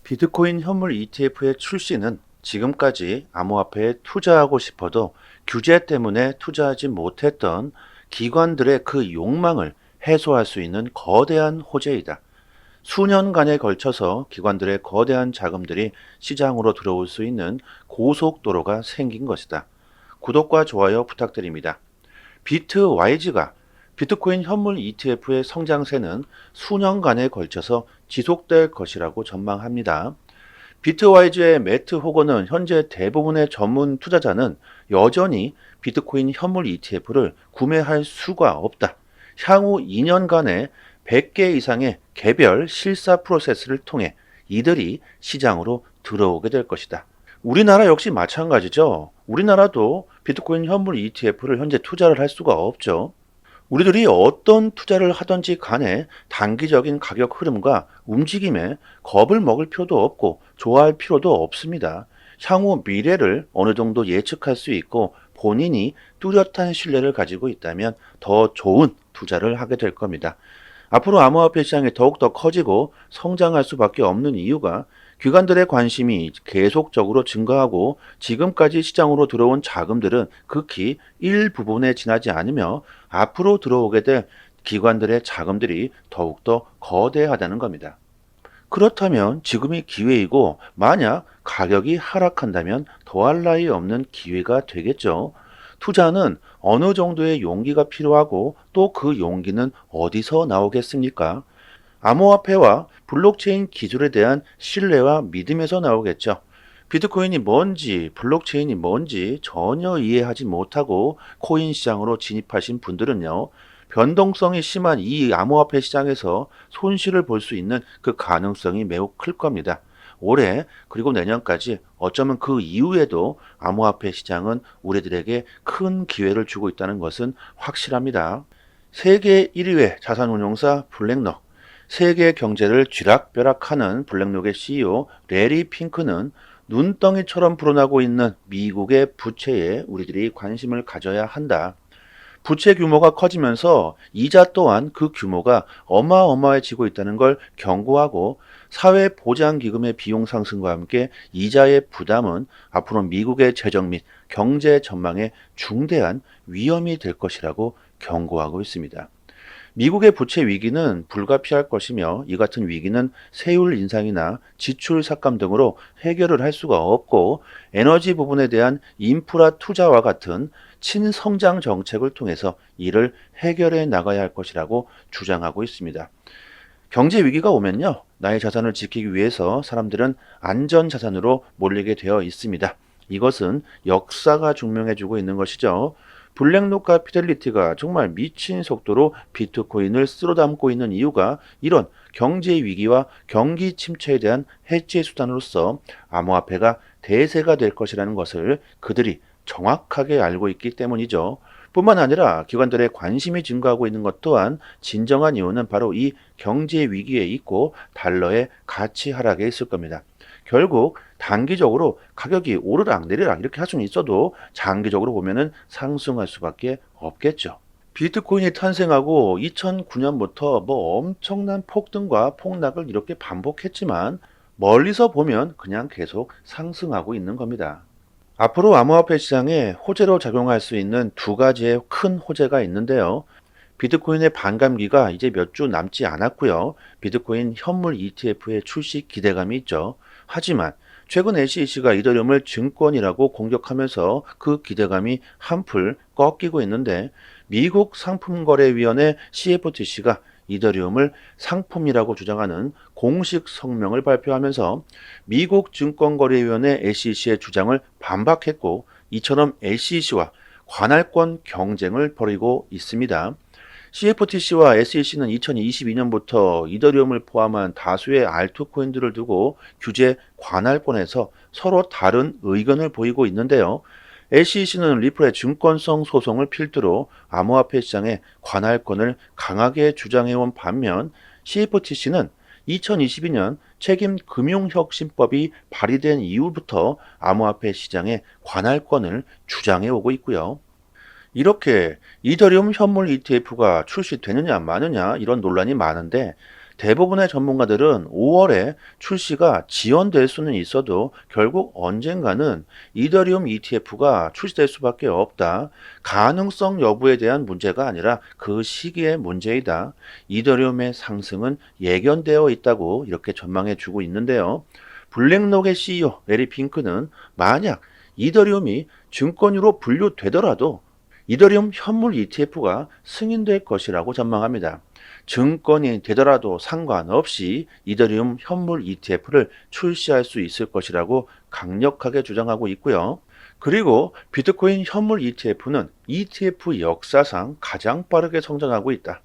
비트코인 현물 ETF의 출시는 지금까지 암호화폐에 투자하고 싶어도 규제 때문에 투자하지 못했던 기관들의 그 욕망을 해소할 수 있는 거대한 호재이다. 수년간에 걸쳐서 기관들의 거대한 자금들이 시장으로 들어올 수 있는 고속도로가 생긴 것이다. 구독과 좋아요 부탁드립니다. 비트와이즈가 비트코인 현물 ETF의 성장세는 수년간에 걸쳐서 지속될 것이라고 전망합니다. 비트와이즈의 매트 호거는 현재 대부분의 전문 투자자는 여전히 비트코인 현물 ETF를 구매할 수가 없다. 향후 2년간에 100개 이상의 개별 실사 프로세스를 통해 이들이 시장으로 들어오게 될 것이다. 우리나라 역시 마찬가지죠. 우리나라도 비트코인 현물 ETF를 현재 투자를 할 수가 없죠. 우리들이 어떤 투자를 하든지 간에 단기적인 가격 흐름과 움직임에 겁을 먹을 필요도 없고 좋아할 필요도 없습니다. 향후 미래를 어느 정도 예측할 수 있고 본인이 뚜렷한 신뢰를 가지고 있다면 더 좋은 투자를 하게 될 겁니다. 앞으로 암호화폐 시장이 더욱더 커지고 성장할 수밖에 없는 이유가 기관들의 관심이 계속적으로 증가하고 지금까지 시장으로 들어온 자금들은 극히 일부분에 지나지 않으며 앞으로 들어오게 될 기관들의 자금들이 더욱더 거대하다는 겁니다. 그렇다면 지금이 기회이고 만약 가격이 하락한다면 더할 나위 없는 기회가 되겠죠. 투자는 어느 정도의 용기가 필요하고 또 그 용기는 어디서 나오겠습니까? 암호화폐와 블록체인 기술에 대한 신뢰와 믿음에서 나오겠죠. 비트코인이 뭔지, 블록체인이 뭔지 전혀 이해하지 못하고 코인 시장으로 진입하신 분들은요, 변동성이 심한 이 암호화폐 시장에서 손실을 볼 수 있는 그 가능성이 매우 클 겁니다. 올해 그리고 내년까지 어쩌면 그 이후에도 암호화폐 시장은 우리들에게 큰 기회를 주고 있다는 것은 확실합니다. 세계 1위의 자산운용사 블랙록, 세계 경제를 쥐락펴락하는 블랙록의 CEO 레리 핑크는 눈덩이처럼 불어나고 있는 미국의 부채에 우리들이 관심을 가져야 한다. 부채 규모가 커지면서 이자 또한 그 규모가 어마어마해지고 있다는 걸 경고하고 사회보장기금의 비용 상승과 함께 이자의 부담은 앞으로 미국의 재정 및 경제 전망에 중대한 위험이 될 것이라고 경고하고 있습니다. 미국의 부채 위기는 불가피할 것이며 이 같은 위기는 세율 인상이나 지출 삭감 등으로 해결을 할 수가 없고 에너지 부분에 대한 인프라 투자와 같은 친성장 정책을 통해서 이를 해결해 나가야 할 것이라고 주장하고 있습니다. 경제 위기가 오면요, 나의 자산을 지키기 위해서 사람들은 안전 자산으로 몰리게 되어 있습니다. 이것은 역사가 증명해주고 있는 것이죠. 블랙록과 피델리티가 정말 미친 속도로 비트코인을 쓸어담고 있는 이유가 이런 경제 위기와 경기 침체에 대한 해체 수단으로서 암호화폐가 대세가 될 것이라는 것을 그들이 정확하게 알고 있기 때문이죠. 뿐만 아니라 기관들의 관심이 증가하고 있는 것 또한 진정한 이유는 바로 이 경제 위기에 있고 달러의 가치 하락에 있을 겁니다. 결국 단기적으로 가격이 오르락 내리락 이렇게 할 수는 있어도 장기적으로 보면은 상승할 수밖에 없겠죠. 비트코인이 탄생하고 2009년부터 뭐 엄청난 폭등과 폭락을 이렇게 반복했지만 멀리서 보면 그냥 계속 상승하고 있는 겁니다. 앞으로 암호화폐 시장에 호재로 작용할 수 있는 두 가지의 큰 호재가 있는데요. 비트코인의 반감기가 이제 몇 주 남지 않았고요. 비트코인 현물 ETF의 출시 기대감이 있죠. 하지만 최근 SEC가 이더리움을 증권이라고 공격하면서 그 기대감이 한풀 꺾이고 있는데 미국 상품거래위원회 CFTC가 이더리움을 상품이라고 주장하는 공식 성명을 발표하면서 미국 증권거래위원회 SEC의 주장을 반박했고 이처럼 SEC와 관할권 경쟁을 벌이고 있습니다. CFTC와 SEC는 2022년부터 이더리움을 포함한 다수의 알트코인들을 두고 규제 관할권에서 서로 다른 의견을 보이고 있는데요. SEC는 리플의 증권성 소송을 필두로 암호화폐 시장의 관할권을 강하게 주장해온 반면 CFTC는 2022년 책임금융혁신법이 발의된 이후부터 암호화폐 시장의 관할권을 주장해오고 있고요. 이렇게 이더리움 현물 ETF가 출시되느냐 마느냐 이런 논란이 많은데 대부분의 전문가들은 5월에 출시가 지연될 수는 있어도 결국 언젠가는 이더리움 ETF가 출시될 수밖에 없다. 가능성 여부에 대한 문제가 아니라 그 시기의 문제이다. 이더리움의 상승은 예견되어 있다고 이렇게 전망해 주고 있는데요. 블랙록의 CEO 레리 핑크는 만약 이더리움이 증권으로 분류되더라도 이더리움 현물 ETF가 승인될 것이라고 전망합니다. 증권이 되더라도 상관없이 이더리움 현물 ETF를 출시할 수 있을 것이라고 강력하게 주장하고 있고요. 그리고 비트코인 현물 ETF는 ETF 역사상 가장 빠르게 성장하고 있다.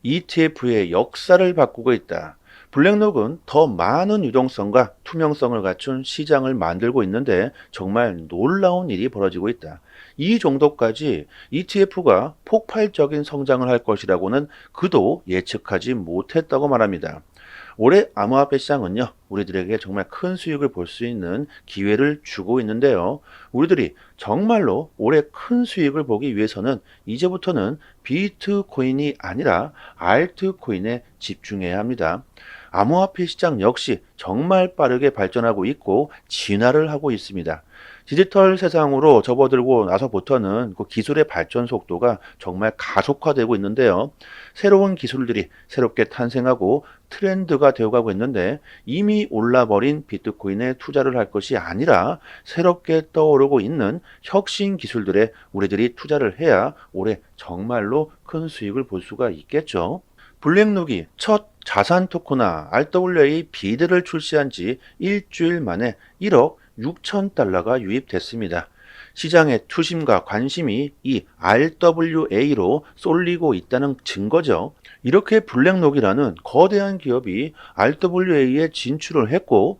ETF의 역사를 바꾸고 있다. 블랙록은 더 많은 유동성과 투명성을 갖춘 시장을 만들고 있는데 정말 놀라운 일이 벌어지고 있다. 이 정도까지 ETF가 폭발적인 성장을 할 것이라고는 그도 예측하지 못했다고 말합니다. 올해 암호화폐 시장은요, 우리들에게 정말 큰 수익을 볼 수 있는 기회를 주고 있는데요. 우리들이 정말로 올해 큰 수익을 보기 위해서는 이제부터는 비트코인이 아니라 알트코인에 집중해야 합니다. 암호화폐 시장 역시 정말 빠르게 발전하고 있고 진화를 하고 있습니다. 디지털 세상으로 접어들고 나서부터는 그 기술의 발전 속도가 정말 가속화되고 있는데요. 새로운 기술들이 새롭게 탄생하고 트렌드가 되어가고 있는데 이미 올라버린 비트코인에 투자를 할 것이 아니라 새롭게 떠오르고 있는 혁신 기술들에 우리들이 투자를 해야 올해 정말로 큰 수익을 볼 수가 있겠죠. 블랙록이 첫 자산 토크나 RWA 비드를 출시한 지 일주일 만에 1억 6천 달러가 유입됐습니다. 시장의 투심과 관심이 이 RWA로 쏠리고 있다는 증거죠. 이렇게 블랙록이라는 거대한 기업이 RWA에 진출을 했고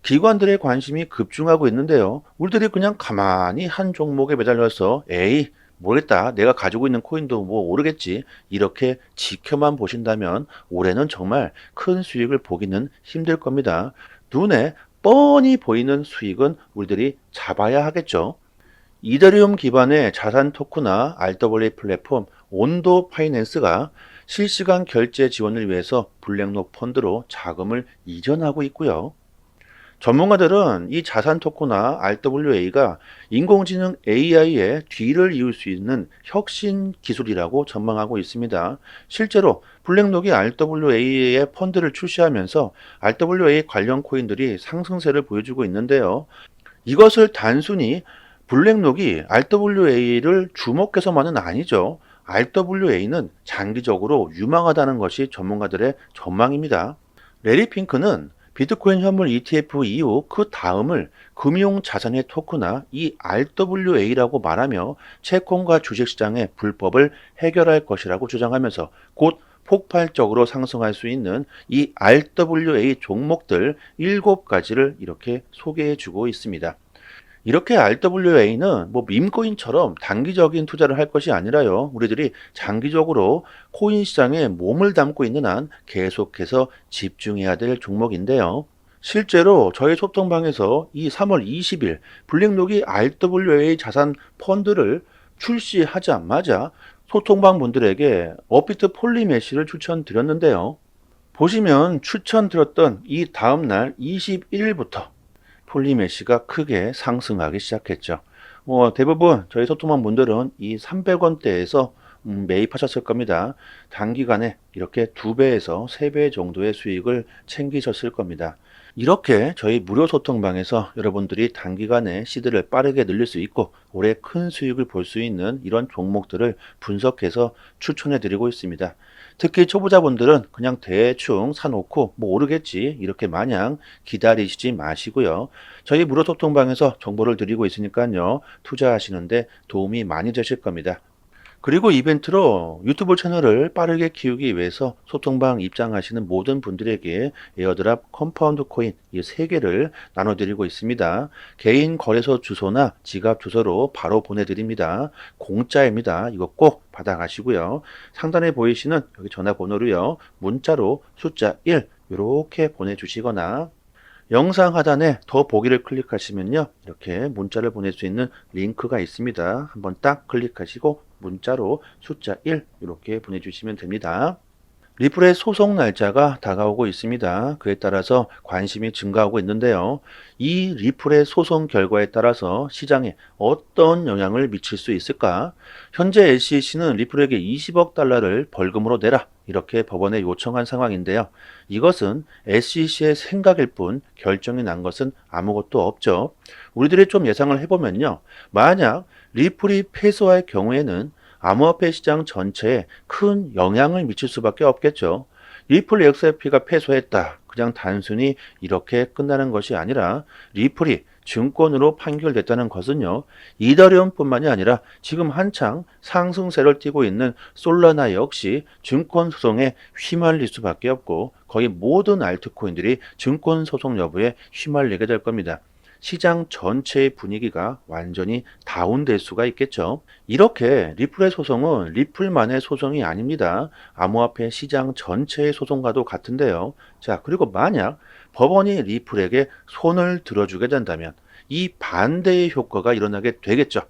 기관들의 관심이 급증하고 있는데요. 우리들이 그냥 가만히 한 종목에 매달려서 에이 모르겠다. 내가 가지고 있는 코인도 뭐 오르겠지. 이렇게 지켜만 보신다면 올해는 정말 큰 수익을 보기는 힘들 겁니다. 눈에 뻔히 보이는 수익은 우리들이 잡아야 하겠죠. 이더리움 기반의 자산 토크나 RWA 플랫폼 온도 파이낸스가 실시간 결제 지원을 위해서 블랙록 펀드로 자금을 이전하고 있고요. 전문가들은 이 자산 토크나 RWA가 인공지능 AI의 뒤를 이을 수 있는 혁신 기술이라고 전망하고 있습니다. 실제로 블랙록이 RWA의 펀드를 출시하면서 RWA 관련 코인들이 상승세를 보여주고 있는데요. 이것을 단순히 블랙록이 RWA를 주목해서만은 아니죠. RWA는 장기적으로 유망하다는 것이 전문가들의 전망입니다. 레리 핑크는 비트코인 현물 ETF 이후 그 다음을 금융자산의 토크나 이 RWA라고 말하며 채권과 주식시장의 불법을 해결할 것이라고 주장하면서 곧 폭발적으로 상승할 수 있는 이 RWA 종목들 7가지를 이렇게 소개해 주고 있습니다. 이렇게 RWA는 뭐 밈코인처럼 단기적인 투자를 할 것이 아니라요. 우리들이 장기적으로 코인 시장에 몸을 담고 있는 한 계속해서 집중해야 될 종목인데요. 실제로 저희 소통방에서 이 3월 20일 블랙록이 RWA 자산 펀드를 출시하자마자 소통방 분들에게 업비트 폴리메시를 추천드렸는데요. 보시면 추천드렸던 이 다음날 21일부터 폴리메시가 크게 상승하기 시작했죠. 대부분 저희 소통한 분들은 이 300원대에서 매입하셨을 겁니다. 단기간에 이렇게 2배에서 3배 정도의 수익을 챙기셨을 겁니다. 이렇게 저희 무료 소통방에서 여러분들이 단기간에 시드를 빠르게 늘릴 수 있고 올해 큰 수익을 볼 수 있는 이런 종목들을 분석해서 추천해 드리고 있습니다. 특히 초보자분들은 그냥 대충 사놓고 뭐 오르겠지 이렇게 마냥 기다리시지 마시고요. 저희 무료 소통방에서 정보를 드리고 있으니까요. 투자하시는데 도움이 많이 되실 겁니다. 그리고 이벤트로 유튜브 채널을 빠르게 키우기 위해서 소통방 입장하시는 모든 분들에게 에어드랍 컴파운드 코인 이 3개를 나눠드리고 있습니다. 개인 거래소 주소나 지갑 주소로 바로 보내드립니다. 공짜입니다. 이거 꼭 받아가시고요. 상단에 보이시는 여기 전화번호로요. 문자로 숫자 1 이렇게 보내주시거나 영상 하단에 더 보기를 클릭하시면요. 이렇게 문자를 보낼 수 있는 링크가 있습니다. 한번 딱 클릭하시고 문자로 숫자 1 이렇게 보내주시면 됩니다. 리플의 소송 날짜가 다가오고 있습니다. 그에 따라서 관심이 증가하고 있는데요. 이 리플의 소송 결과에 따라서 시장에 어떤 영향을 미칠 수 있을까? 현재 SEC는 리플에게 20억 달러를 벌금으로 내라, 이렇게 법원에 요청한 상황인데요. 이것은 SEC의 생각일 뿐 결정이 난 것은 아무것도 없죠. 우리들이 좀 예상을 해보면요. 만약 리플이 패소할 경우에는 암호화폐 시장 전체에 큰 영향을 미칠 수밖에 없겠죠. 리플 XRP가 패소했다, 그냥 단순히 이렇게 끝나는 것이 아니라 리플이 증권으로 판결됐다는 것은요, 이더리움뿐만이 아니라 지금 한창 상승세를 띠고 있는 솔라나 역시 증권 소송에 휘말릴 수밖에 없고, 거의 모든 알트코인들이 증권 소송 여부에 휘말리게 될 겁니다. 시장 전체의 분위기가 완전히 다운될 수가 있겠죠. 이렇게 리플의 소송은 리플만의 소송이 아닙니다. 암호화폐 시장 전체의 소송과도 같은데요. 자, 그리고 만약 법원이 리플에게 손을 들어주게 된다면 이 반대의 효과가 일어나게 되겠죠.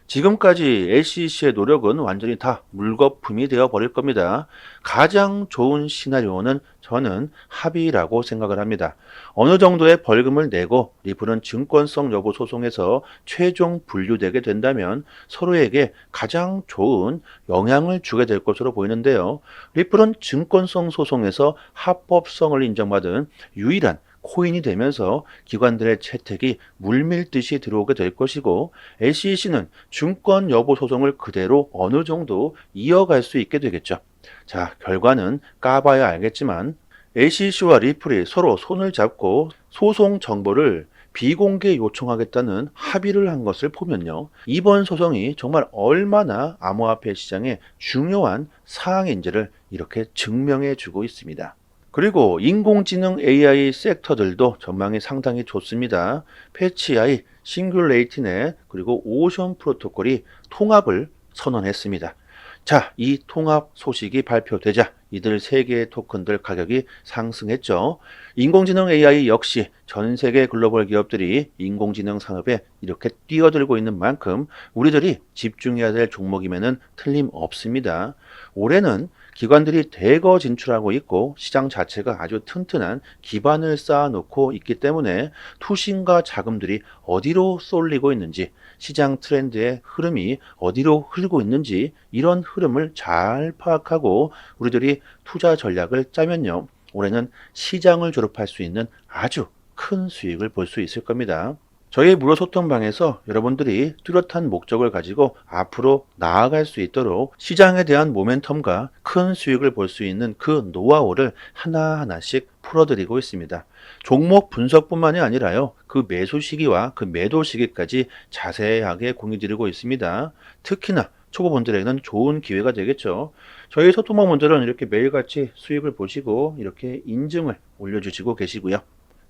지금까지 SEC의 노력은 완전히 다 물거품이 되어 버릴 겁니다. 가장 좋은 시나리오는 저는 합의라고 생각을 합니다. 어느 정도의 벌금을 내고 리플은 증권성 여부 소송에서 최종 분류되게 된다면 서로에게 가장 좋은 영향을 주게 될 것으로 보이는데요. 리플은 증권성 소송에서 합법성을 인정받은 유일한 코인이 되면서 기관들의 채택이 물밀듯이 들어오게 될 것이고, SEC는 증권 여부 소송을 그대로 어느 정도 이어갈 수 있게 되겠죠. 자, 결과는 까봐야 알겠지만 SEC와 리플이 서로 손을 잡고 소송 정보를 비공개 요청하겠다는 합의를 한 것을 보면요, 이번 소송이 정말 얼마나 암호화폐 시장에 중요한 사항인지를 이렇게 증명해 주고 있습니다. 그리고 인공지능 AI 섹터들도 전망이 상당히 좋습니다. 패치AI, 싱귤레이트넷, 그리고 오션 프로토콜이 통합을 선언했습니다. 자, 이 통합 소식이 발표되자 이들 세 개의 토큰들 가격이 상승했죠. 인공지능 AI 역시 전 세계 글로벌 기업들이 인공지능 산업에 이렇게 뛰어들고 있는 만큼 우리들이 집중해야 될 종목임에는 틀림없습니다. 올해는 기관들이 대거 진출하고 있고 시장 자체가 아주 튼튼한 기반을 쌓아놓고 있기 때문에 투신과 자금들이 어디로 쏠리고 있는지, 시장 트렌드의 흐름이 어디로 흐르고 있는지, 이런 흐름을 잘 파악하고 우리들이 투자 전략을 짜면요, 올해는 시장을 졸업할 수 있는 아주 큰 수익을 볼 수 있을 겁니다. 저희 무료 소통방에서 여러분들이 뚜렷한 목적을 가지고 앞으로 나아갈 수 있도록 시장에 대한 모멘텀과 큰 수익을 볼 수 있는 그 노하우를 하나하나씩 풀어드리고 있습니다. 종목 분석뿐만이 아니라요, 그 매수 시기와 그 매도 시기까지 자세하게 공유드리고 있습니다. 특히나 초보분들에게는 좋은 기회가 되겠죠. 저희 소통방분들은 이렇게 매일같이 수익을 보시고 이렇게 인증을 올려주시고 계시고요.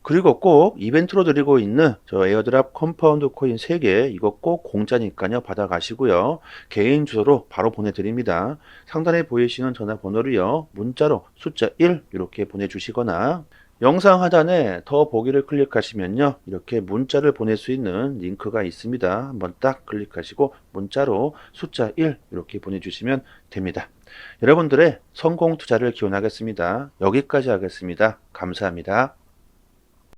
그리고 꼭 이벤트로 드리고 있는 저 에어드랍 컴파운드 코인 3개, 이거 꼭 공짜니까요, 받아가시고요. 개인 주소로 바로 보내드립니다. 상단에 보이시는 전화번호로요, 문자로 숫자 1 이렇게 보내주시거나 영상 하단에 더 보기를 클릭하시면요, 이렇게 문자를 보낼 수 있는 링크가 있습니다. 한번 딱 클릭하시고 문자로 숫자 1 이렇게 보내주시면 됩니다. 여러분들의 성공 투자를 기원하겠습니다. 여기까지 하겠습니다. 감사합니다.